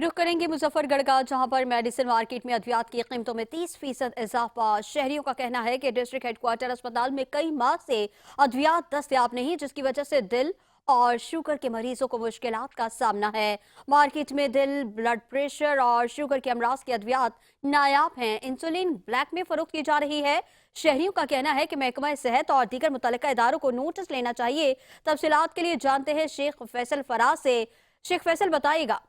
रुख करेंगे मुजफ्फरगढ़ का, जहां पर मेडिसिन मार्केट में अद्वियात की कीमतों में 30% इजाफा। शहरियों का कहना है कि डिस्ट्रिक्ट हेडक्वार्टर अस्पताल में कई माह से अद्वियात दस्तयाब नहीं, जिसकी वजह से दिल और शुगर के मरीजों को मुश्किलात का सामना है। मार्केट में दिल, ब्लड प्रेशर और शुगर के अमराज की अद्वियात नायाब हैं। इंसुलिन ब्लैक में फरोख्त की जा रही है। शहरियों का कहना है कि महकमा सेहत और दीगर मुतल्लिका इदारों को नोटिस लेना चाहिए। तफसीलात के लिए जानते हैं शेख फैसल फराज से। शेख फैसल, बताइएगा।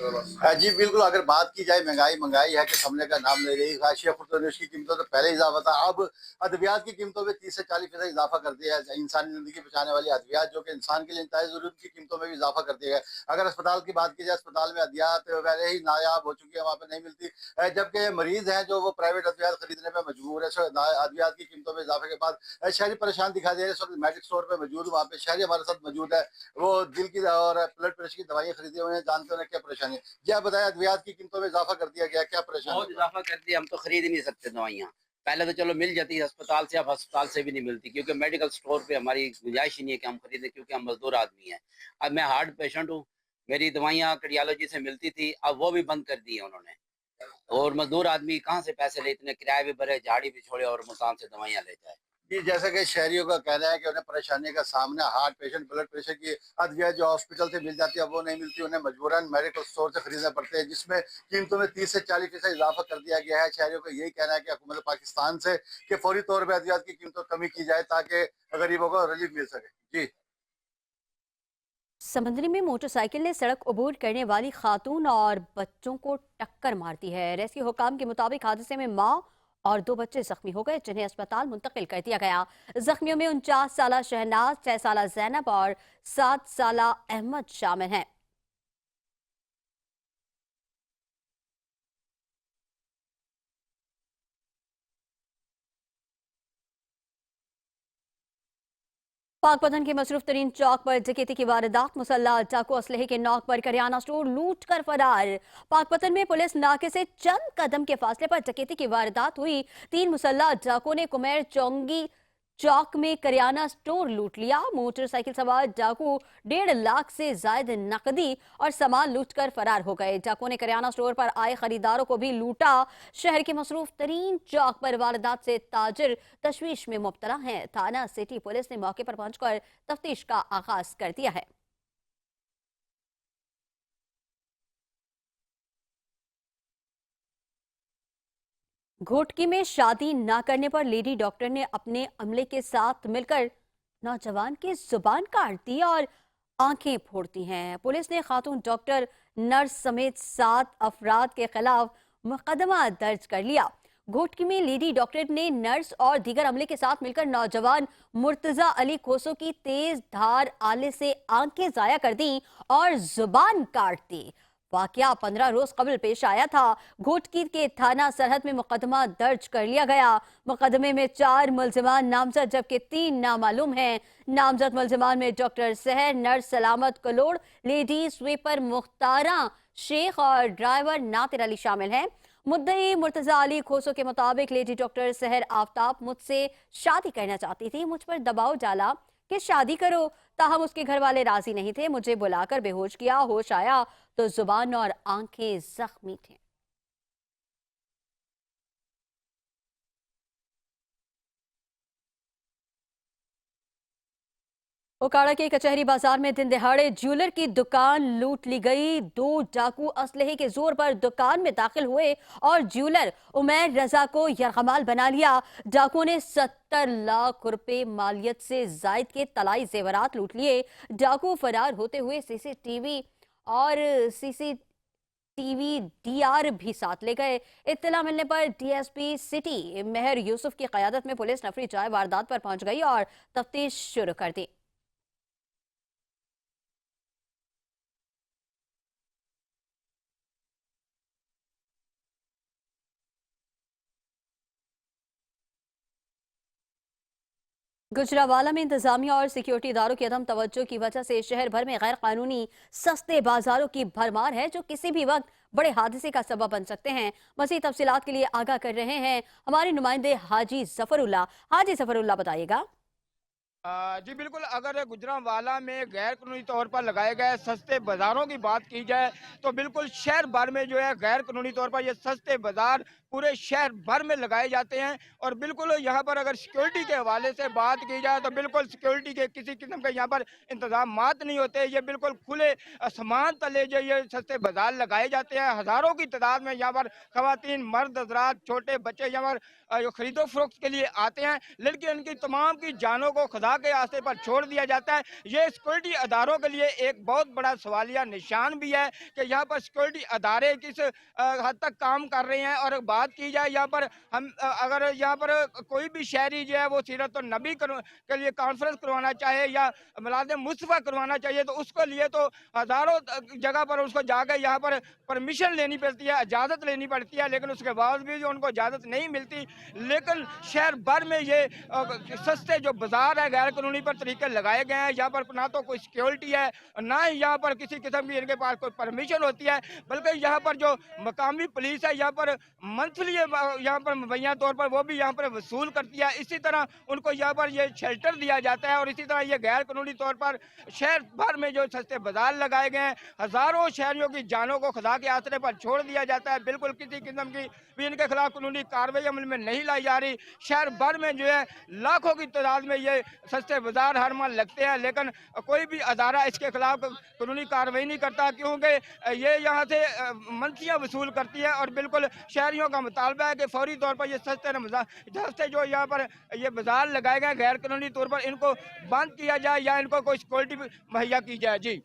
जी बिल्कुल। अगर बात की जाए महंगाई महंगाई है कि सामने का नाम ले रही हाशिया फुर्तनेश की कीमतों तो पहले इजाफा था। अब अद्वियात की कीमतों में 30 से 40% इजाफा कर दिया है। इंसानी जिंदगी बचाने वाली अद्वियात जो कि इंसान के लिए इंतहाई जरूरत की कीमतों में भी इजाफा कर दिया है। अगर अस्पताल की बात की जाए, अस्पताल में अद्वियात पहले ही नायाब हो चुकी है, वहाँ पे नहीं मिलती। जबकि मरीज हैं जो वो प्राइवेट अद्वियात खरीदने पर मजबूर है। अद्वियात की कीमतों में इजाफे के बाद शहरी परेशान दिखाई दे रहे हैं। इस वक्त मेडिकल स्टोर पर मौजूद, वहाँ पे शहरी हमारे साथ मौजूद है। वो दिल की और ब्लड प्रेशर की दवाइयाँ खरीदी हुई हैं, जानते हैं क्या परेशानी है। जी आप बताया, अद्वियात की कीमतों में इजाफा कर दिया गया, क्या परेशानी बहुत है? इजाफा कर दिया, हम तो खरीद ही नहीं सकते दवाइयाँ। पहले तो चलो मिल जाती है अस्पताल से, अब अस्पताल से भी नहीं मिलती, क्योंकि मेडिकल स्टोर पे हमारी गुंजाइश ही नहीं है कि हम खरीदें, क्योंकि हम मजदूर आदमी हैं। अब मैं हार्ट पेशेंट हूँ, मेरी दवाइयाँ कार्डियोलॉजी से मिलती थी, अब वो भी बंद कर दी है उन्होंने। और मजदूर आदमी कहाँ से पैसे ले, इतने किराए भी भरे, झाड़ी भी छोड़े और मकान से दवाइयाँ ले जाए। जी, जैसा कि शहरियों का कहना है कि उन्हें परेशानी का सामना, हार्ट पेशेंट, ब्लड प्रेशर की अद्विया जो हॉस्पिटल से मिल जाती है वो नहीं मिलती, उन्हें मजबूरन मेडिकल स्टोर से खरीदना पड़ते हैं, जिसमें कीमतों में 30 से 40% इजाफा कर दिया गया है। शहरियों का यही कहना है कि हुकूमत पाकिस्तान से कि फौरी तौर पर अद्वियात की कीमतों कमी की जाए ताकि गरीबों को रिलीफ मिल सके। जी। समंदरी में मोटरसाइकिल ने सड़क अबूर करने वाली खातून और बच्चों को टक्कर मार दी है। रेस्क्यू हुकाम के मुताबिक हादसे में मां और 2 बच्चे जख्मी हो गए, जिन्हें अस्पताल मुंतकिल कर दिया गया। जख्मियों में 49 साला शहनाज, 6 साला जैनब और 7 साला अहमद शामिल हैं। पाकपतन के मसरूफ तरीन चौक पर डकैती की वारदात। मुसल्ला डाकू असलहे के नौक पर करियाना स्टोर लूट कर फरार। पाकपतन में पुलिस नाके से चंद कदम के फासले पर डकैती की वारदात हुई। 3 मुसल्ला डाकू ने कुमेर चौंगी चौक में करियाना स्टोर लूट लिया। मोटरसाइकिल सवार डाकू 1.5 लाख से जायद नकदी और सामान लूट कर फरार हो गए। डाकू ने करियाना स्टोर पर आए खरीदारों को भी लूटा। शहर के मसरूफ तरीन चौक पर वारदात से ताजिर तशवीश में मुब्तला हैं। थाना सिटी पुलिस ने मौके पर पहुंचकर तफ्तीश का आगाज कर दिया है। घोटकी में शादी ना करने पर लेडी डॉक्टर ने अपने अमले के साथ मिलकर नौजवान की जुबान काट दी और आंखें फोड़ती हैं। पुलिस ने खातून डॉक्टर, नर्स समेत 7 अफराद के खिलाफ मुकदमा दर्ज कर लिया। घोटकी में लेडी डॉक्टर ने नर्स और दीगर अमले के साथ मिलकर नौजवान मुर्तजा अली खोसो की तेज धार आले से आंखें जाया कर दी और जुबान काट दी। वाकया 15 रोज कबल पेश आया था। घोटकी के थाना सरहद में मुकदमा दर्ज कर लिया गया। मुकदमे में 4 मुलजिमान नामजद, जबकि 3 नामालूम हैं। नामजद मुलजिमान में डॉक्टर सहर, नर्स सलामत कलोड़, लेडी स्वीपर मुख्तारा शेख और ड्राइवर नातिर अली शामिल हैं। मुद्दई मुर्तजा अली खोसो के मुताबिक लेडी डॉक्टर सहर आफ्ताब मुझसे शादी करना चाहती थी। मुझ पर दबाव डाला कि शादी करो, ताहम उसके घर वाले राजी नहीं थे। मुझे बुलाकर बेहोश किया। होश आया तो जुबान और आंखें जख्मी थी। ओकाड़ा के कचहरी बाजार में दिन दहाड़े ज्वेलर की दुकान लूट ली गई। 2 डाकू असलहे के जोर पर दुकान में दाखिल हुए और ज्वेलर उमैर रजा को यरगमाल बना लिया। डाकुओं ने 70 लाख रुपए मालियत से जायद के तलाई जेवरात लूट लिए। डाकू फरार होते हुए सीसीटीवी डीआर भी साथ ले गए। इत्तला मिलने पर डीएसपी सिटी मेहर यूसुफ की कयादत में पुलिस नफरी जाए वारदात पर पहुंच गई और तफ्तीश शुरू कर दी। गुजरावाला में इंतजामिया और सिक्योरिटी इदारों की अदम तवज्जो की वजह से शहर भर में गैर कानूनी सस्ते बाजारों की भरमार है, जो किसी भी वक्त बड़े हादसे का सबब बन सकते हैं। मज़ीद तफसीलात के लिए आगाह कर रहे हैं हमारे नुमाइंदे हाजी जफरुल्लाह। हाजी जफरुल्लाह, बताइएगा। जी बिल्कुल, अगर गुजरांवाला में गैर कानूनी तौर पर लगाए गए सस्ते बाज़ारों की बात की जाए, तो बिल्कुल शहर भर में जो है गैर कानूनी तौर पर ये सस्ते बाज़ार पूरे शहर भर में लगाए जाते हैं। और बिल्कुल यहाँ पर अगर सिक्योरिटी के हवाले से बात की जाए, तो बिल्कुल सिक्योरिटी के किसी किस्म के यहाँ पर इंतज़ामात नहीं होते। ये बिल्कुल खुले आसमान तले जो ये सस्ते बाज़ार लगाए जाते हैं। हज़ारों की तादाद में यहाँ पर ख़वातीन, मर्द हज़रात, छोटे बच्चे यहाँ पर जो खरीदो फरोख्त के लिए आते हैं, लेकिन इनकी तमाम की जानों को खुदा के आस्ते पर छोड़ दिया जाता है। ये सिक्योरिटी अदारों के लिए एक बहुत बड़ा सवालिया निशान भी है कि यहाँ पर सिक्योरिटी अदारे किस हद तक काम कर रहे हैं। और बात की जाए यहाँ पर हम अगर यहाँ पर कोई भी शहरी जो है वो सीरत और नबी के लिए कॉन्फ्रेंस करवाना चाहे या मिलाद मुस्तफ़ा करवाना चाहिए, तो उसके लिए तो हज़ारों जगह पर उसको जाकर यहाँ पर परमिशन लेनी पड़ती है, इजाज़त लेनी पड़ती है, लेकिन उसके बावजूद भी उनको इजाज़त नहीं मिलती। लेकिन शहर भर में ये सस्ते जो बाजार है गैर कानूनी पर तरीके लगाए गए हैं। यहाँ पर ना तो कोई सिक्योरिटी है, ना ही यहाँ पर किसी किस्म की इनके पास कोई परमिशन होती है, बल्कि यहाँ पर जो मकामी पुलिस है यहाँ पर मंथली यहाँ पर मुहैया तौर पर वो भी यहाँ पर वसूल करती है। इसी तरह उनको यहाँ पर ये शेल्टर दिया जाता है। और इसी तरह ये गैर कानूनी तौर पर शहर भर में जो सस्ते बाजार लगाए गए हैं, हज़ारों शहरियों की जानों को खुदा के आसरे पर छोड़ दिया जाता है। बिल्कुल किसी किस्म की भी इनके खिलाफ कानूनी कार्रवाई अमल में नहीं लाई जा रही। शहर भर में जो है लाखों की तादाद में ये सस्ते बाजार हर माह लगते हैं, लेकिन कोई भी अदारा इसके खिलाफ कानूनी कार्रवाई नहीं करता, क्योंकि ये यहाँ से मनसियाँ वसूल करती है। और बिल्कुल शहरियों का मुतालबा है कि फौरी तौर पर ये सस्ते जो यहाँ पर ये बाजार लगाए गए गैर कानूनी तौर पर, इनको बंद किया जाए या इनको कोई सिक्योरिटी मुहैया की जाए। जी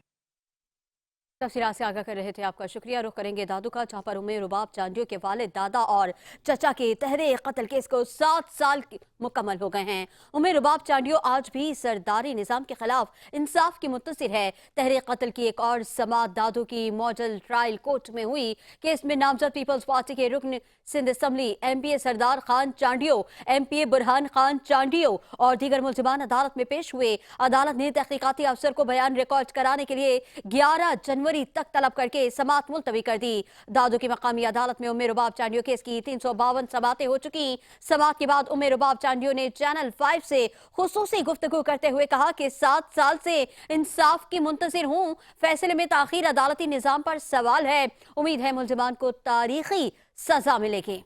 तफसीलात से आगाह कर रहे थे, आपका शुक्रिया। रुख करेंगे दादू का, जहां पर उमेर रुबाब चांडियो के वालिद, दादा और चचा के तहरीर कत्ल केस को 7 साल मुकम्मल हो गए हैं। उमेर रुबाब चांडियो आज भी सरदारी निज़ाम के खिलाफ इंसाफ की मुंतसिर है। तहरीर कत्ल की एक और समात दादू की मॉडल ट्रायल कोर्ट में हुई। केस में नामजद पीपल्स पार्टी के रुकन Sindh assembly MPA Sardar Khan Chandio, MPA Burhan Khan Chandio और दीगर मुलजिमान अदालत में पेश हुए। अदालत ने तहकीकाती अफसर को बयान रिकॉर्ड कराने के लिए 11 जनवरी तक तलब करके समात मुलतवी कर दी। दादू की मकामी अदालत में उमेर रुबाब चांडियो केस की 352 समातें हो चुकी। समात के बाद उमेर रुबाब चांडियो ने चैनल 5 से खुसूसी गुफ्तगू करते हुए कहा कि 7 साल से इंसाफ की मुंतजिर हूँ। फैसले में ताखीर अदालती निजाम पर सवाल है। उम्मीद है मुलजिमान को तारीखी सजा मिलेगी।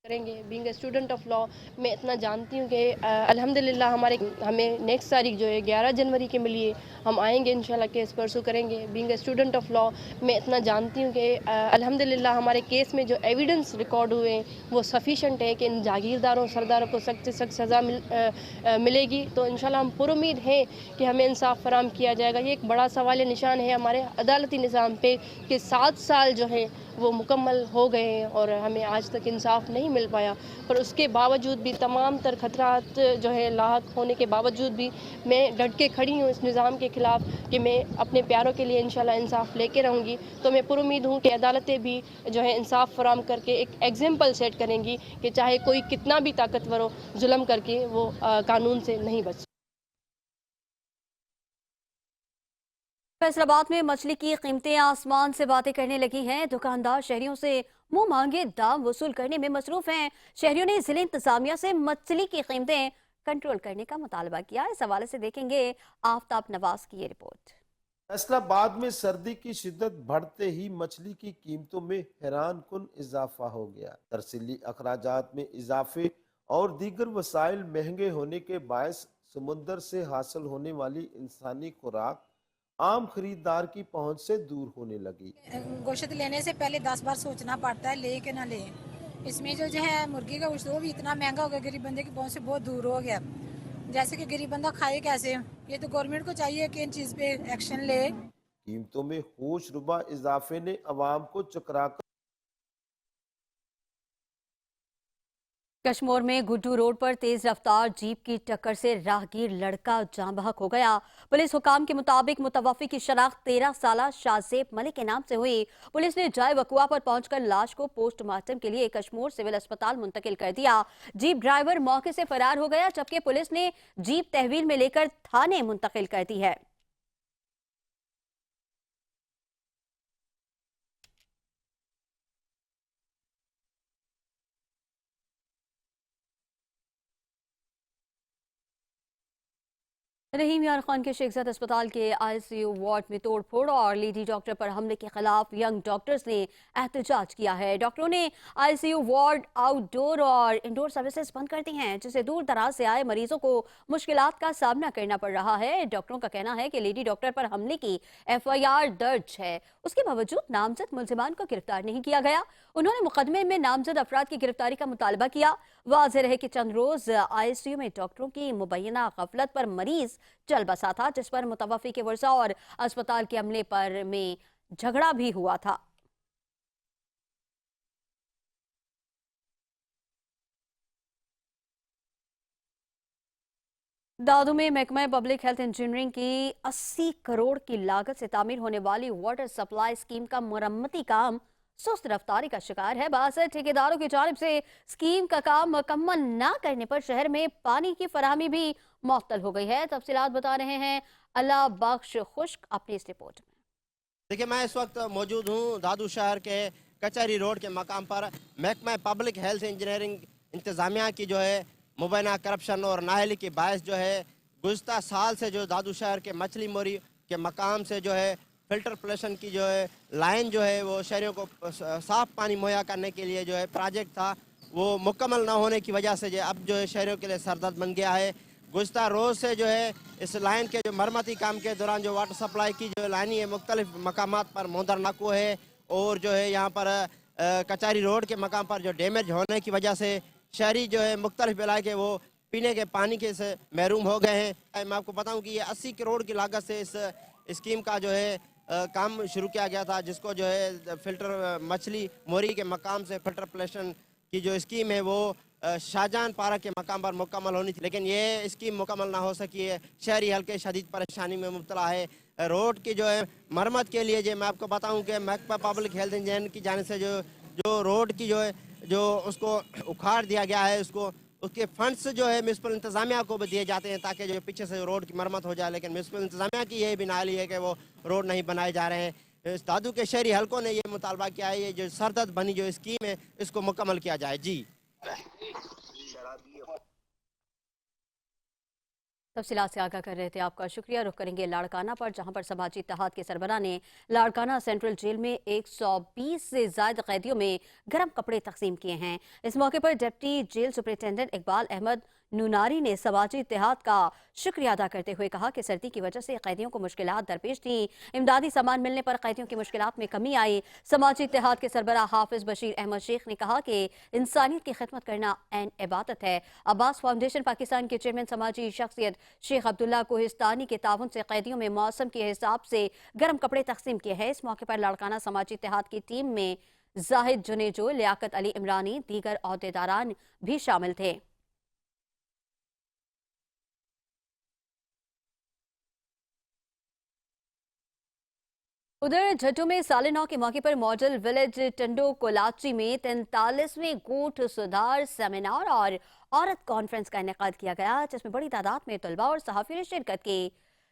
करेंगे। Being a student of law मैं इतना जानती हूँ कि अल्हम्दुलिल्लाह हमें नेक्स्ट तारीख जो है 11 जनवरी के मिली है, हम आएंगे इंशाल्लाह केस परसू करेंगे। Being a student of law मैं इतना जानती हूँ कि अल्हम्दुलिल्लाह हमारे केस में जो एविडेंस रिकॉर्ड हुए हैं वो सफिशेंट है कि इन जागीरदारों सरदारों को सख्त से सख्त सज़ा मिलेगी। तो इंशाल्लाह हम पुरुम्मीद हैं कि हमें इंसाफ फराम किया जाएगा। ये एक बड़ा सवाल निशान है हमारे अदालती निज़ाम पे कि 7 साल जो है वो मुकम्मल हो गए हैं और हमें आज तक इंसाफ नहीं मिल पाया। पर उसके बावजूद भी तमाम तर खतरात जो है लाहक होने के बावजूद भी मैं डट के खड़ी हूँ इस निज़ाम के ख़िलाफ़ कि मैं अपने प्यारों के लिए इंशाल्लाह इंसाफ लेके रहूँगी। तो मैं पुरुम्मीद हूँ कि अदालतें भी जो है इंसाफ फराम करके एक एग्जाम्पल सेट करेंगी कि चाहे कोई कितना भी ताकतवर हो, जुल्म करके वो कानून से नहीं बच। फैसलाबाद में मछली की कीमतें आसमान से बातें करने लगी हैं। दुकानदार शहरियों से मुंह मांगे दाम वसूल करने में मसरूफ हैं। शहरियों ने जिले इंतजामिया से मछली की कीमतें कंट्रोल करने का मुतालबा किया। इस हवाले से देखेंगे आफताब नवाज की ये रिपोर्ट। फैसलाबाद में सर्दी की शिद्दत बढ़ते ही मछली की कीमतों में हैरान कुन इजाफा हो गया। तरसीली अखराजात में इजाफे और दीगर वसाइल महंगे होने के बायस समुंदर से हासिल होने वाली इंसानी खुराक आम खरीदार की पहुंच से दूर होने लगी। गोश्त लेने से पहले 10 बार सोचना पड़ता है ले के ना ले। इसमें जो है मुर्गी का गोश्त वो भी इतना महंगा हो गया, गरीब बंदे की पहुंच से बहुत दूर हो गया। जैसे कि गरीब बंदा खाए कैसे? ये तो गवर्नमेंट को चाहिए कि इन चीज पे एक्शन ले। कीमतों में होश रुबा इजाफे ने अवाम को चकराकर कश्मीर में गुड्डू रोड पर तेज रफ्तार जीप की टक्कर से राहगीर लड़का जाँ बहक हो गया। पुलिस हुकाम के मुताबिक मुतवफ़ी की शनाख्त 13 साला शाहजेब मलिक के नाम से हुई। पुलिस ने जाए वकुआ पर पहुंचकर लाश को पोस्टमार्टम के लिए कश्मीर सिविल अस्पताल मुंतकिल कर दिया। जीप ड्राइवर मौके से फरार हो गया, जबकि पुलिस ने जीप तहवील में लेकर थाने मुंतकिल कर दी है। रहीम यार खान के शेखजाद अस्पताल के आईसीयू वार्ड में तोड़ फोड़ और लेडी डॉक्टर पर हमले के खिलाफ यंग डॉक्टर्स ने एहतजाज किया है। डॉक्टरों ने आईसीयू वार्ड आउटडोर और इंडोर सर्विसेज बंद कर दी हैं, जिससे दूर दराज से आए मरीजों को मुश्किलात का सामना करना पड़ रहा है। डॉक्टरों का कहना है कि लेडी डॉक्टर पर हमले की एफआईआर दर्ज है, उसके बावजूद नामजद मुलजिमान को गिरफ्तार नहीं किया गया। उन्होंने मुकदमे में नामजद अफराद की गिरफ्तारी का मुतालबा किया। वाज़ेह रहे कि चंद रोज आईसीयू में डॉक्टरों की मुबैना गफलत पर मरीज चल बसा था, जिस पर मुतवफ़ी के वर्षा और अस्पताल के अमले पर में झगड़ा भी हुआ था। दादू में महकमा पब्लिक हेल्थ इंजीनियरिंग की 80 करोड़ की लागत से तामीर होने वाली वाटर सप्लाई स्कीम का मुरम्मती काम सुस्त रफ्तारी का शिकार है। बासर ठेकेदारों की जानिब से स्कीम का काम मुकम्मल न करने पर शहर में पानी की फराहमी भी मुअत्तल हो गई है। तफसीलात बता रहे हैं अल्लाह बख्श खुश्क अपनी इस रिपोर्ट में। देखिए, मैं इस वक्त मौजूद हूँ दादू शहर के कचहरी रोड के मकाम पर। महकमा पब्लिक हेल्थ इंजीनियरिंग इंतज़ामिया की जो है मुबैना करप्शन और नाअहली के बायस जो है गुज़श्ता साल से जो दादू शहर के मछली मोरी के मकाम से जो है फिल्टर प्लेशन की जो है लाइन जो है वो शहरियों को साफ़ पानी मुहैया करने के लिए जो है प्रोजेक्ट था, वो मुकम्मल ना होने की वजह से जो अब जो है शहरियों के लिए सरदर्द बन गया है। गुज़श्ता रोज़ से जो है इस लाइन के जो मरम्मती काम के दौरान जो वाटर सप्लाई की जो लाइन है मुख्तलिफ मकामात पर मोदर नको है, और जो है यहाँ पर कचहरी रोड के मकाम पर जो डैमेज होने की वजह से शहरी जो है मुख्तलिफ इलाके वो पीने के पानी के से महरूम हो गए हैं। मैं आपको बताऊँ कि ये 80 करोड़ की लागत से इस स्कीम का जो है काम शुरू किया गया था, जिसको जो है फिल्टर मछली मोरी के मकाम से फिल्टर प्लेशन की जो स्कीम है वो शाहजहां पारा के मकाम पर मुकम्मल होनी थी, लेकिन ये स्कीम मुकम्मल ना हो सकी है। शहरी हल्के शदीद परेशानी में मुब्तला है। रोड की जो है मरम्मत के लिए जो मैं आपको बताऊं कि महकमा पब्लिक हेल्थ इंजीनियरिंग की जानिब से जो रोड की जो है जो उसको उखाड़ दिया गया है, उसके फंड्स जो है म्यूनसिपल इंतज़ामिया को भी दिए जाते हैं ताकि जो पीछे से रोड की मरम्मत हो जाए, लेकिन म्यूनसिपल इंतज़ामिया की यही भी नाली है कि वो रोड नहीं बनाए जा रहे हैं। इस दादू के शहरी हलकों ने ये मुतालबा किया है, ये जो सरदर्द बनी जो स्कीम है इसको मुकम्मल किया जाए। जी तफसीलात से आगाह कर रहे थे आपका शुक्रिया। रुख करेंगे लाड़काना पर, जहां पर समाजी इत्तेहाद के सरबराह ने लाड़काना सेंट्रल जेल में 120 से ज्यादा कैदियों में गर्म कपड़े तकसीम किए हैं। इस मौके पर deputy jail superintendent Iqbal Ahmad Noonari ने समाजी इत्तेहाद का शुक्रिया अदा करते हुए कहा कि सर्दी की वजह से कैदियों को मुश्किलात दरपेश थी। इमदादी सामान मिलने पर कैदियों की मुश्किलात में कमी आई। समाजी इत्तेहाद के सरबराह हाफिज बशीर अहमद शेख ने कहा कि इंसानियत की खिदमत करना ऐन इबादत है। अब्बास फाउंडेशन पाकिस्तान के चेयरमैन समाजी शख्सियत शेख अब्दुल्ला कोहिस्तानी के ताउन से कैदियों में मौसम के हिसाब से गर्म कपड़े तकसीम किए हैं। इस मौके पर लाड़काना समाजी इत्तेहाद की टीम में जाहिद जुनेजो, लियाकत अली इमरानी, दीगर अहदेदारान भी शामिल थे। उधर झज्जू में साले नौ के मौके पर मॉडल विलेज टंडो कोलाची में 43वें गोट सुधार सेमिनार और औरत कॉन्फ्रेंस का इनेकाद किया गया, जिसमें बड़ी तादाद में तलबा और सहाफ़ी ने शिरकत की।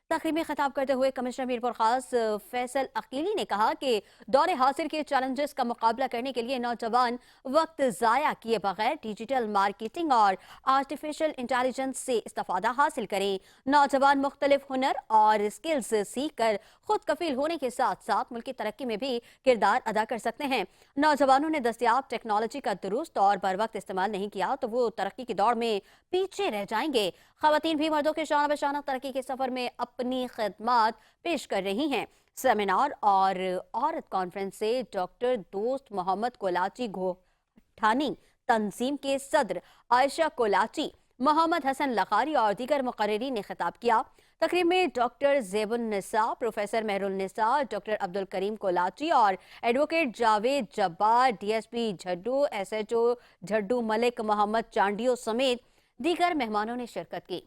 तकरीब में खिताब करते हुए कमिश्नर मीरपुर खास फैसल अकीली ने कहा कि दौरे हासिल के चैलेंजेस का मुकाबला करने के लिए नौजवान वक्त ज़ाया किए बगैर डिजिटल मार्केटिंग और आर्टिफिशियल इंटेलिजेंस से इस्तेफादा हासिल करें। नौजवान मुख्तलिफ हुनर और स्किल्स सीख कर खुद कफील होने के साथ साथ मुल्क की तरक्की में भी किरदार अदा कर सकते हैं। नौजवानों ने दस्तियाब टेक्नोलॉजी का दुरुस्त और बर वक्त इस्तेमाल नहीं किया तो वो तरक्की की दौड़ में पीछे रह जाएंगे। खवातीन भी मर्दों के शाना बशाना तरक्की के सफर में अपनी खिदमात पेश कर रही हैं। सेमिनार और औरत कॉन्फ्रेंस से डॉक्टर दोस्त मोहम्मद कोलाची घोठानी, तंजीम के सदर आयशा कोलाची, मोहम्मद हसन लखारी और दीगर मुकर्रिरीन ने खिताब किया। तकरीब में doctor Zebunnisa, professor Mehrunnisa, doctor Abdul Karim Kolachi और advocate Javed Jabbar, DSP Jhaddu, SHO Jhaddu Malik Mohammad Chandio समेत दीगर मेहमानों ने शिरकत की।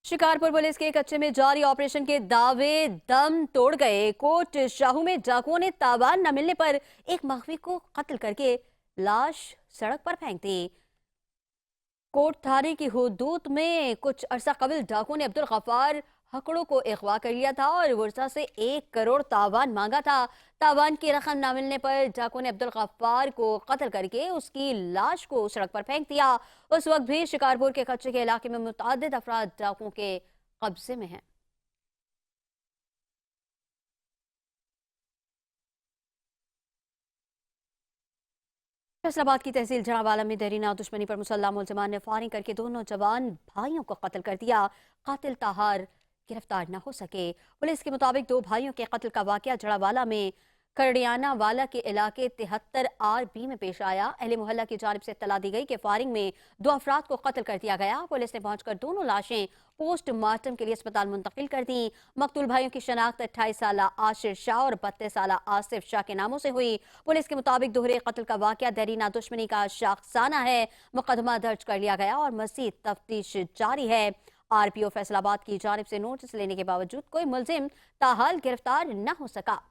शिकारपुर पुलिस के कच्चे में जारी ऑपरेशन के दावे दम तोड़ गए। कोट शाहू में डाकुओं ने ताबान न मिलने पर एक मखवी को कत्ल करके लाश सड़क पर फेंक दी। कोट थाने की हुदूद में कुछ अरसा कबल डाकुओं ने अब्दुल गफ्फार हकड़ों को अगवा कर लिया था और वर्षा से 1 करोड़ तावान मांगा था। तावान की रकम न मिलने पर डाकुओं ने अब्दुल गफ्फार को कत्ल करके उसकी लाश को सड़क पर फेंक दिया। उस वक्त भी शिकारपुर के कच्चे के इलाके में मुतअद्दिद अफराद डाकुओं के कब्जे में हैं। फैसलाबाद की तहसील जनावाला में देरीना दुश्मनी पर मुसल्लह मुलजमान ने फायरिंग करके 2 नौजवान भाइयों को कत्ल कर दिया। कातिल ताहार गिरफ्तार न हो सके। पुलिस के मुताबिक 2 भाइयों के कत्ल का वाकया जड़ावाला में करडियाना वाला के इलाके 73 RB में पेश आया। अहले मोहल्ला की जानिब से इत्तला दी गई कि फायरिंग में 2 अफराद को कत्ल कर दिया गया। पुलिस ने पहुंचकर दोनों लाशें पोस्टमार्टम के लिए अस्पताल मुंतकिल कर दी। मकतूल भाइयों की शनाख्त 28 साला आशिर शाह और 32 साला आसिफ शाह के नामों से हुई। पुलिस के मुताबिक दोहरे कत्ल का वाकया देरीना दुश्मनी का शाखसाना है। मुकदमा दर्ज कर लिया गया और मज़ीद तफ्तीश जारी है। RPO फैसलाबाद की जानिब से नोटिस लेने के बावजूद कोई मुलजिम ताहाल गिरफ्तार न हो सका।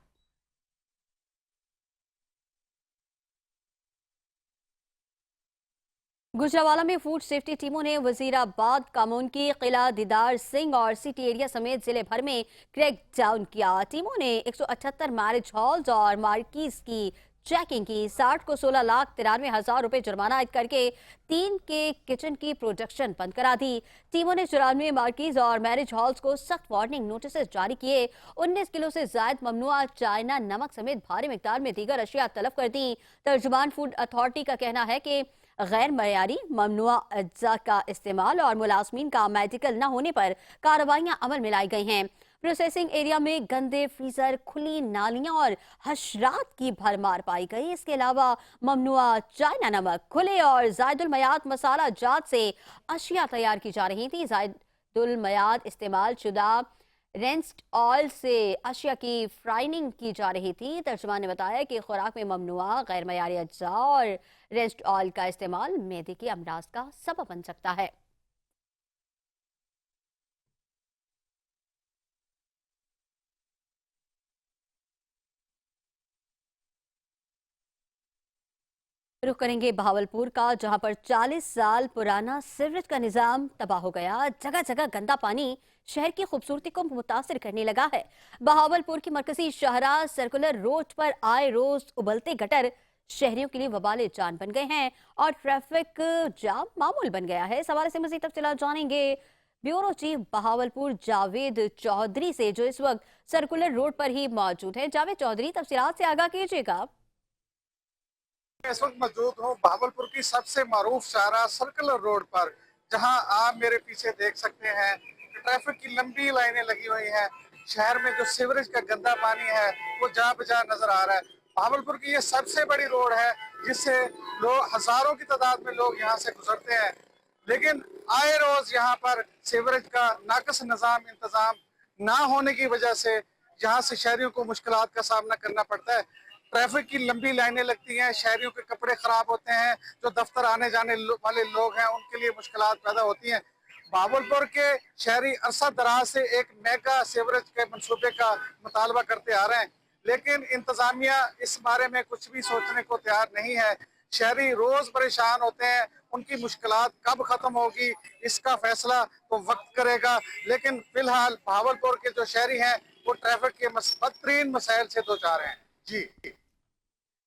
गुजरावाला में फूड सेफ्टी टीमों ने वजीराबाद कामून की किला दीदार सिंह और सिटी एरिया समेत जिले भर में क्रैक डाउन किया। टीमों ने 178 मैरिज हॉल्स और मार्कीज की चेकिंग की। 60 को 16,93,000 रुपए जुर्माना आयद करके 3 के किचन की प्रोडक्शन बंद करा दी। टीमों ने 94 मार्कीज और मैरिज हॉल्स को सख्त वार्निंग नोटिस जारी किए। 19 किलो से जायद ममनुआ चाइना नमक समेत भारी मिकदार में दीगर अशिया तलब कर दी। तर्जुमान फूड अथॉरिटी का कहना है कि गैर मयारी ममनुआ अज्जा का इस्तेमाल और मुलाजमीन का मेडिकल न होने पर कार्रवाइयां अमल में लाई गई हैं। प्रोसेसिंग एरिया में गंदे फ्रीजर, खुली नालियां और हशरात की भरमार पाई गई। इसके अलावा ममनुआ चाइना नमक, खुले और जायदुल मयाद मसाला जात से अशिया तैयार की जा रही थी। जायदुल मयाद इस्तेमाल शुदा रेंस्ड ऑयल से अशिया की फ्राइनिंग की जा रही थी। तर्जुमान ने बताया कि खुराक में ममनुआ गैर मयारी अज्जा और रेंस्ड ऑयल का इस्तेमाल मैदे के अमराज का सबब बन सकता है। रुख करेंगे बहावलपुर का, जहां पर 40 साल पुराना सीवरेज का निजाम तबाह हो गया। जगह जगह गंदा पानी शहर की खूबसूरती को मुतासिर करने लगा है। बहावलपुर की मरकजी शाहराह सर्कुलर रोड पर आए रोज उबलते गटर शहरियों के लिए वबाले जान बन गए हैं और ट्रैफिक जाम मामूल बन गया है। इस हवाले से मज़ीद तफसीलात जानेंगे ब्यूरो चीफ बहावलपुर जावेद चौधरी से, जो इस वक्त सर्कुलर रोड पर ही मौजूद है। जावेद चौधरी, तफसीलात से आगाह कीजिएगा। इस वक्त मौजूद हूँ बहावलपुर की सबसे मारूफ शाहराह सर्कुलर रोड पर, जहां आप मेरे पीछे देख सकते हैं ट्रैफिक की लंबी लाइनें लगी हुई हैं। शहर में जो सीवरेज का गंदा पानी है वो जा बजा नजर आ रहा है। बहावलपुर की ये सबसे बड़ी रोड है जिससे लोग, हजारों की तादाद में लोग यहाँ से गुजरते हैं, लेकिन आए रोज यहाँ पर सीवरेज का नाकस निजाम इंतजाम ना होने की वजह से यहाँ से शहरियों को मुश्किलात का सामना करना पड़ता है। ट्रैफिक की लंबी लाइनें लगती हैं, शहरियों के कपड़े खराब होते हैं, जो दफ्तर आने जाने वाले लोग हैं उनके लिए मुश्किलात पैदा होती हैं। बहावलपुर के शहरी अरसा दराज से एक मेगा सीवरेज के मंसूबे का मुतालबा करते आ रहे हैं, लेकिन इंतजामिया इस बारे में कुछ भी सोचने को तैयार नहीं है। शहरी रोज परेशान होते हैं, उनकी मुश्किलात कब खत्म होगी इसका फैसला तो वक्त करेगा, लेकिन फिलहाल बहावलपुर के जो शहरी हैं वो ट्रैफिक के बदतरीन मसाइल से दो चार हैं। जी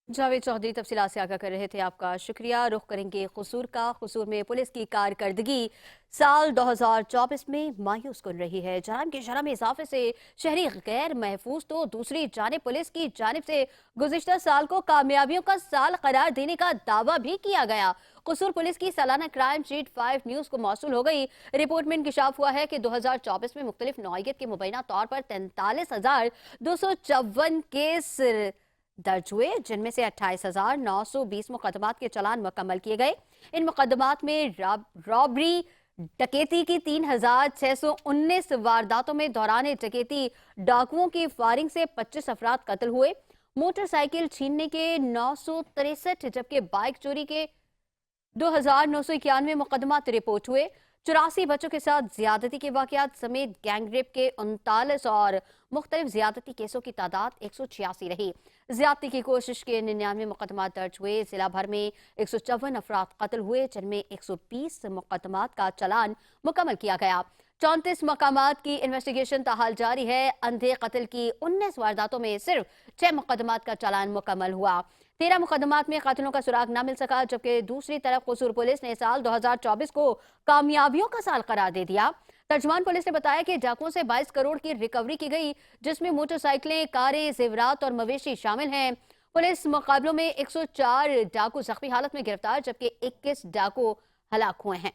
जावेद चौधरी तफसीलात से आगाह कर रहे थे, आपका शुक्रिया। रुख करेंगे कसूर का। कसूर में पुलिस की कारकर्दगी साल 2024 में मायूस कर रही है। जराइम की शरह में इजाफे से शहरी गैर महफूज, तो दूसरी जानिब पुलिस की जानिब से गुज़िश्ता साल को कामयाबियों का साल करार देने का दावा भी किया गया। कसूर पुलिस की सालाना क्राइम शीट 5 न्यूज़ को मौसूल हो गई। रिपोर्ट में इंकशाफ हुआ है कि 2024 में मुख्तलिफ नौइयत के मुबैना तौर पर 43,254 केस दर्ज हुए, जिनमें से 28,920 मुकदमात के चालान मुकम्मल किए गए। इन मुकदमात में रॉबरी डकैती की 3,619 वारदातों में दौरान डकैती डाकुओं की फायरिंग से 25 अफराद कत्ल हुए। मोटरसाइकिल छीनने के 963, जबकि बाइक चोरी के 2,991 मुकदमात रिपोर्ट हुए। 84 बच्चों के साथ ज्यादती के वाकयात समेत गैंगरेप के 39 और मुख्तलिफ ज्यादती केसों की तादाद 186 रही। ज्यादती की कोशिश के 99 मुकदमात दर्ज हुए। जिला भर में 154 अफराद कत्ल हुए, जिनमें 120 मुकदमात का चालान मुकम्मल किया गया। 34 मकामात की इन्वेस्टिगेशन ताहाल जारी है। अंधे कत्ल की 19 वारदातों में सिर्फ 6 मुकदमात का चालान मुकम्मल हुआ। 13 मुकदमात में कातिलों का सुराग न मिल सका, जबकि दूसरी तरफ कसूर पुलिस ने साल 2024 को कामयाबियों का साल करार दे दिया। तर्जुमान पुलिस ने बताया कि डाकुओं से 22 करोड़ की रिकवरी की गई, जिसमें मोटरसाइकिलें, कारें, जेवरात और मवेशी शामिल हैं। पुलिस मुकाबलों में 104 डाकू जख्मी हालत में गिरफ्तार, जबकि 21 डाकू हलाक हुए हैं।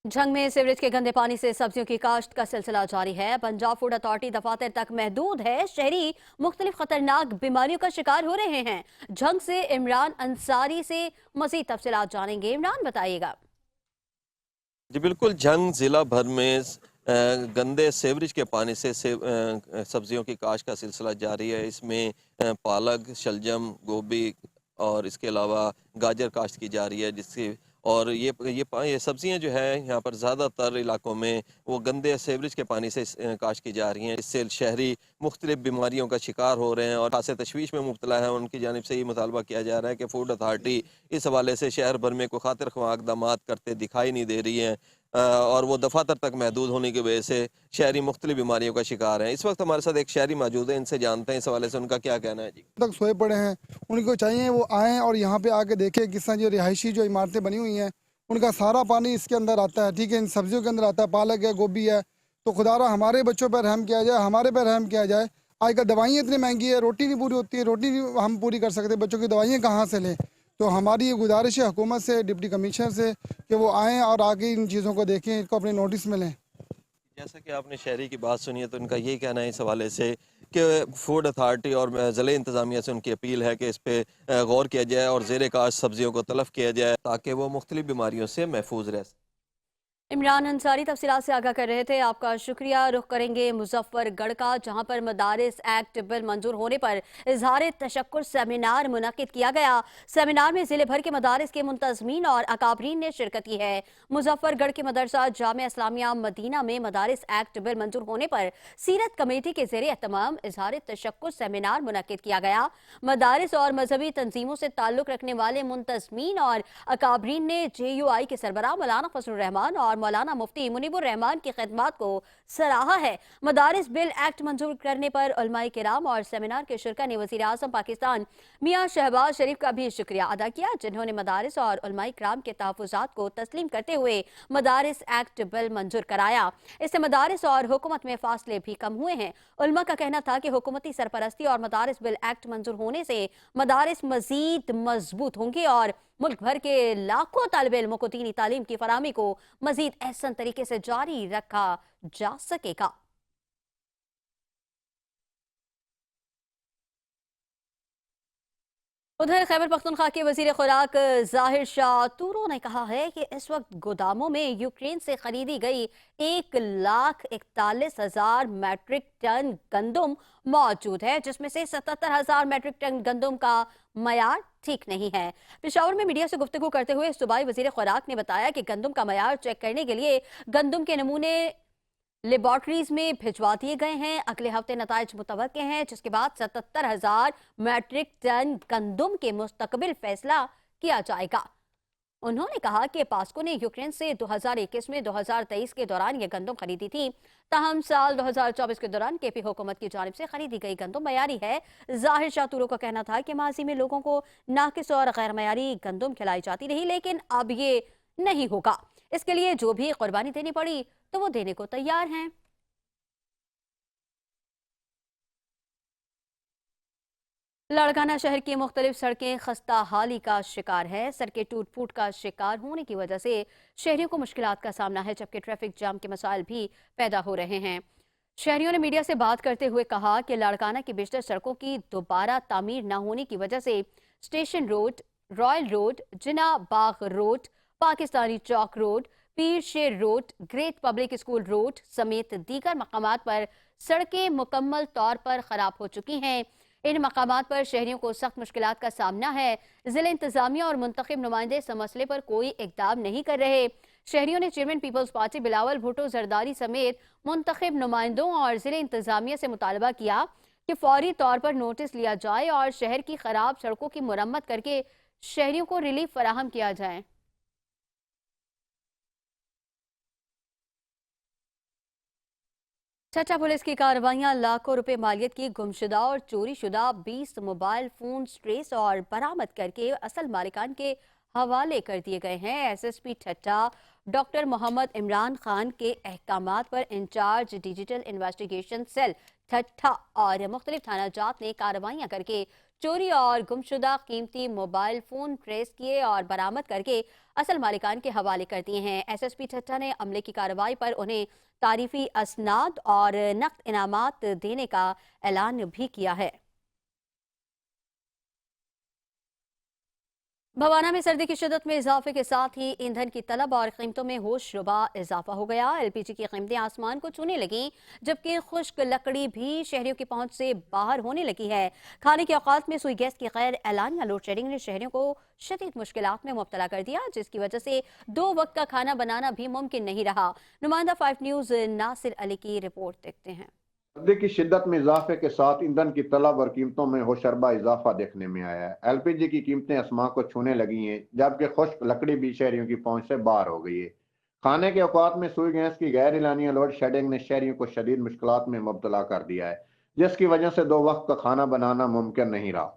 झंग में सीवरेज के गंदे पानी से सब्जियों की काश्त का सिलसिला जारी है। पंजाब फूड अथॉरिटी दफातर तक महदूद है। शहरी मुख्तलिफ खतरनाक बीमारियों का शिकार हो रहे हैं। झंग से इमरान अंसारी से मजीद तफसीलात जानेंगे। इमरान बताइएगा। जी बिल्कुल, झंग ज़िला भर में गंदे सीवरेज के पानी से सब्जियों की काश्त का सिलसिला जारी है। इसमें पालक, शलजम, गोभी और इसके अलावा गाजर काश्त की जा रही है, जिससे और ये सब्जियां जो है यहाँ पर ज़्यादातर इलाकों में वो गंदे सीवरेज के पानी से काश्त की जा रही हैं। इससे शहरी मुख्तलिफ बीमारियों का शिकार हो रहे हैं और खासे तशवीश में मुब्तला है। उनकी जानिब से ये मुतालबा किया जा रहा है कि फूड अथॉरिटी इस हवाले से शहर भर में कोई खातिर ख्वाह इक़दामात करते दिखाई नहीं दे रही है और वो दफातर तक महदूद होने की वजह से शहरी मुख्तलिफ बीमारियों का शिकार हैं। इस वक्त हमारे साथ एक शहरी मौजूद है, इनसे जानते हैं इस हवाले से उनका क्या कहना है। जी तक सोए पड़े हैं, उनको चाहिए वो आएँ और यहाँ पे आके देखें किस तरह जो रिहायशी जो इमारतें बनी हुई हैं उनका सारा पानी इसके अंदर आता है। ठीक है, इन सब्जियों के अंदर आता है, पालक है, गोभी है। तो खुदारा हमारे बच्चों पर रहम किया जाए, हमारे पर रहम किया जाए। आजकल दवाइयाँ इतनी महंगी है, रोटी नहीं पूरी होती है, रोटी नहीं हम पूरी कर सकते, बच्चों की दवाइयाँ कहाँ से लें। तो हमारी ये गुजारिश है हुकूमत से, डिप्टी कमिश्नर से, कि वो आएँ और आके इन चीज़ों को देखें, इनको अपने नोटिस में लें। जैसा कि आपने शहरी की बात सुनी है, तो इनका यही कहना है इस हवाले से कि फूड अथॉरिटी और ज़िले इंतज़ामिया से उनकी अपील है कि इस पर गौर किया जाए और ज़ेर काश्त सब्जियों को तलफ़ किया जाए ताकि वो मुख्तलिफ बीमारियों से महफूज रह सकें। इमरान अंसारी तफसीलात से आगाह कर रहे थे, आपका शुक्रिया। रुख करेंगे मुजफ्फरगढ़ का, जहां पर मदारिस एक्ट बिल मंजूर होने पर इजहार तशक्कुर सेमिनार मुनक्किद किया गया। सेमिनार में जिले भर के मदारिस के मुंतज़मीन और अकाबरीन ने शिरकत की है। मुजफ्फरगढ़ के मदरसा जामिया इस्लामिया मदीना में मदारिस एक्ट बिल मंजूर होने पर सीरत कमेटी के ज़ेरे एहतमाम इजहार तशक्कुर सेमिनार मुनक्किद किया गया। मदारिस और मजहबी तंजीमों से ताल्लुक रखने वाले मुंतज़मीन और अकाबरीन ने JUI के सरबराह मौलाना फजलुर रहमान और मौलाना मुफ्ती मुनीबुर रहमान की खिदमत को सराहा है। मदारिस बिल एक्ट मंजूर करने पर उलमाए किराम और सेमिनार के शुरका ने वज़ीर आज़म पाकिस्तान मियां शहबाज शरीफ का भी शुक्रिया अदा किया, जिन्होंने मदारिस और उलमाए किराम के तहफ़्फ़ुज़ात को तस्लीम करते हुए मदारिस एक्ट बिल मंजूर कराया। इससे मदारिस और हुकूमत में फासले भी कम हुए हैं। उलमा का कहना था कि हुकूमती सरपरस्ती और मदारिस बिल एक्ट मंजूर होने से मदारिस मजीद मजबूत होंगे और मुल्क भर के लाखों तालिब इल्मों को दीनी तालीम की फराहमी को मजीद एहसन तरीके से जारी रखा जा सकेगा। उधर खैबर पख्तूनख्वा के वजीर खुराक जाहिर शाह तूरो ने कहा है कि इस वक्त गोदामों में यूक्रेन से खरीदी गई 1,41,000 मैट्रिक टन गंदम मौजूद है, जिसमें से 77,000 मैट्रिक टन गंदम का मयार ठीक नहीं है। पेशावर में मीडिया से गुफ्तगू करते हुए सूबाई वजीर खुराक ने बताया कि गंदम का मयार चेक करने के लिए गंदम के नमूने लेबॉर्ट्रीज में भिजवा दिए गए हैं। अगले हफ्ते नताइज मुतवक्के हैं, जिसके बाद 77,000 मैट्रिक टन गंदम के मुस्तकबिल फैसला किया जाएगा। उन्होंने कहा कि पास्को ने यूक्रेन से 2021 में 2023 के दौरान ये गंदम खरीदी थी। ताहम साल 2024 के दौरान केपी हुकूमत की जानिब से खरीदी गई गंदम मयारी है। जाहिर शाह तूरो का कहना था कि माजी में लोगों को नाकिस और गैर मयारी गंदम खिलाई जाती रही, लेकिन अब ये नहीं होगा। इसके लिए जो भी कुर्बानी देनी पड़ी तो वो देने को तैयार हैं। लाड़काना शहर की मुख्तलिफ सड़कें खस्ता हाली का शिकार है। सड़कें टूट फूट का शिकार होने की वजह से शहरियों को मुश्किलात का सामना है, जबकि ट्रैफिक जाम के मसाइल भी पैदा हो रहे हैं। शहरियों ने मीडिया से बात करते हुए कहा कि लाड़काना की बेशतर सड़कों की दोबारा तामीर न होने की वजह से स्टेशन रोड, रॉयल रोड, जिना बाग रोड, पाकिस्तानी चौक रोड, पीर शेर road, great public school road समेत दीगर मकामात पर सड़कें मुकम्मल तौर पर खराब हो चुकी हैं। इन मकामात पर शहरियों को सख्त मुश्किलात का सामना है। जिला इंतजामिया और मुंतखब नुमाइंदे इस मसले पर कोई इकदाम नहीं कर रहे। शहरियों ने चेयरमैन पीपल्स पार्टी बिलावल भुट्टो जरदारी समेत मुंतखब नुमाइंदों और जिला इंतजामिया से मुतालबा किया कि फौरी तौर पर नोटिस लिया जाए और शहर की खराब सड़कों की मुरम्मत करके शहरियों को रिलीफ फराहम किया जाए। ठट्टा पुलिस की कार्रवाइयां लाखों रुपए मालियत की गुमशुदा और चोरी शुदा 20 मोबाइल फोन ट्रेस और बरामद करके असल मालिकान के हवाले कर दिए गए हैं। एसएसपी ठट्टा डॉक्टर मोहम्मद इमरान खान के अहकामात पर इंचार्ज डिजिटल इन्वेस्टिगेशन सेल ठट्टा और मुख्तलिफ थाना जात ने कार्रवाइयां करके चोरी और गुमशुदा कीमती मोबाइल फोन ट्रेस किए और बरामद करके असल मालिकान के हवाले कर दिए हैं। एसएसपी ठट्टा ने अमले की कार्रवाई पर उन्हें तारीफी असनाद और नकद इनामात देने का ऐलान भी किया है। भवाना में सर्दी की शिद्दत में इजाफे के साथ ही ईंधन की तलब और कीमतों में होशरुबा इजाफा हो गया। एलपीजी की कीमतें आसमान को छूने लगी, जबकि खुश्क लकड़ी भी शहरियों की पहुंच से बाहर होने लगी है। खाने के औकात में सुई गैस की गैर एलानिया लोड शेडिंग ने शहरियों को शदीद मुश्किलात में मुब्तला कर दिया, जिसकी वजह से 2 वक्त का खाना बनाना भी मुमकिन नहीं रहा। नुमाइंदा 5 न्यूज़ नासिर अली की रिपोर्ट देखते हैं। सर्दी की शिद्दत में इजाफे के साथ ईंधन की तलब और कीमतों में होशरबा इजाफा देखने में आया है। एलपीजी की कीमतें आसमां को छूने लगी हैं, जबकि खुश्क लकड़ी भी शहरियों की पहुंच से बाहर हो गई है। खाने के औकात में सुई गैस की गैर एलानिया लोड शेडिंग ने शहरियों को शदीद मुश्किलात में मुब्तला कर दिया है, जिसकी वजह से 2 वक्त का खाना बनाना मुमकिन नहीं रहा।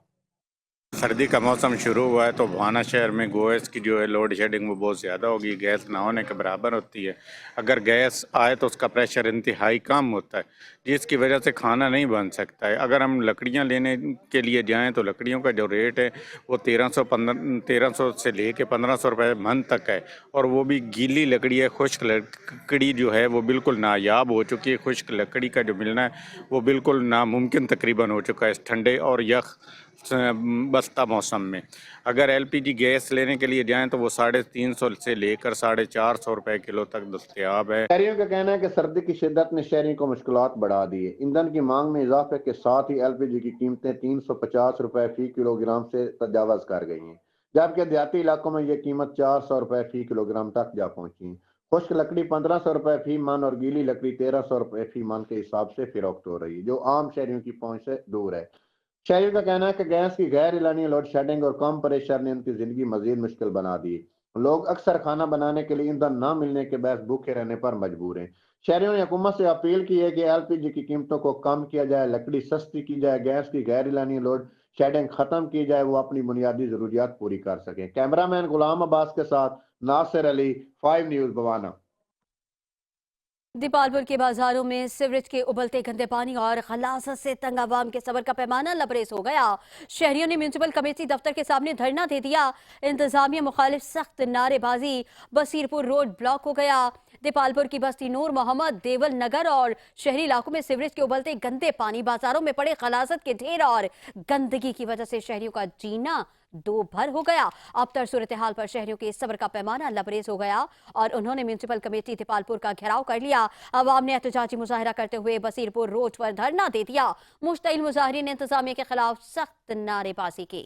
सर्दी का मौसम शुरू हुआ है तो भाना शहर में गैस की जो है लोड शेडिंग वो बहुत ज़्यादा होगी। गैस ना होने के बराबर होती है। अगर गैस आए तो उसका प्रेशर इंतहाई कम होता है, जिसकी वजह से खाना नहीं बन सकता है। अगर हम लकड़ियां लेने के लिए जाएं तो लकड़ियों का जो रेट है वो 1300 से लेके 1500 रुपये मन तक है, और वो भी गीली लकड़ी है। खुश्क लकड़ी जो है वो बिल्कुल नायाब हो चुकी है। खुश्क लकड़ी का जो मिलना है वो बिल्कुल नामुमकिन तकरीबन हो चुका है इस ठंडे और यख बस्ता मौसम में। अगर एलपीजी गैस लेने के लिए जाएं तो वो 350 से लेकर 450 रुपए किलो तक दस्तयाब है। शहरियों का कहना है कि सर्दी की शिद्दत ने शहरियों को मुश्किलात बढ़ा दी है। ईंधन की मांग में इजाफे के साथ ही एलपीजी की कीमतें 350 रुपए फी किलोग्राम से तजावज कर गई हैं, जबकि देहाती इलाकों में यह कीमत 400 रुपए फी किलोग्राम तक जा पहुंची। खुश्क लकड़ी 1500 रुपए फी मन और गीली लकड़ी 1300 रुपए फी मन के हिसाब से फरोख्त हो रही है, जो आम शहरियों की पहुंच से दूर है। शहरियों का कहना है कि गैस की गैर एलानिया लोड शेडिंग और कम प्रेशर ने उनकी जिंदगी मजीद मुश्किल बना दी। लोग अक्सर खाना बनाने के लिए ईंधन न मिलने के बहस भूखे रहने पर मजबूर हैं। शहरियों ने हुकूमत से अपील की है कि एलपीजी की कीमतों को कम किया जाए, लकड़ी सस्ती की जाए, गैस की गैर एलानिया लोड शेडिंग खत्म की जाए, वो अपनी बुनियादी जरूरियात पूरी कर सकें। कैमरामैन गुलाम अब्बास के साथ नासिर अली, 5 न्यूज़ भवाना। दीपालपुर के बाजारों में सीवरेज के उबलते गंदे पानी और खलासत से तंग आवाम के सब्र का पैमाना लबरेज हो गया। शहरियों ने म्यूनिसिपल कमेटी दफ्तर के सामने धरना दे दिया। इंतजामिया मुखालिफ सख्त नारेबाजी, बसीरपुर रोड ब्लॉक हो गया। दीपालपुर की बस्ती नूर मोहम्मद, देवल नगर और शहरी इलाकों में सीवरेज के उबलते गंदे पानी, बाजारों में पड़े खलासत के ढेर और गंदगी की वजह से शहरियों का जीना दो भर हो गया। अब तर सूरत हाल पर शहरियों के सब्र का पैमाना लबरेज हो गया और उन्होंने म्यूनिसिपल कमेटी दीपालपुर का घेराव कर लिया। अवाम ने एहतजाजी मुजाहरा करते हुए बसीरपुर रोड पर धरना दे दिया। मुश्तइल मुजाहिरीन ने इंतजामिया के खिलाफ सख्त नारेबाजी की।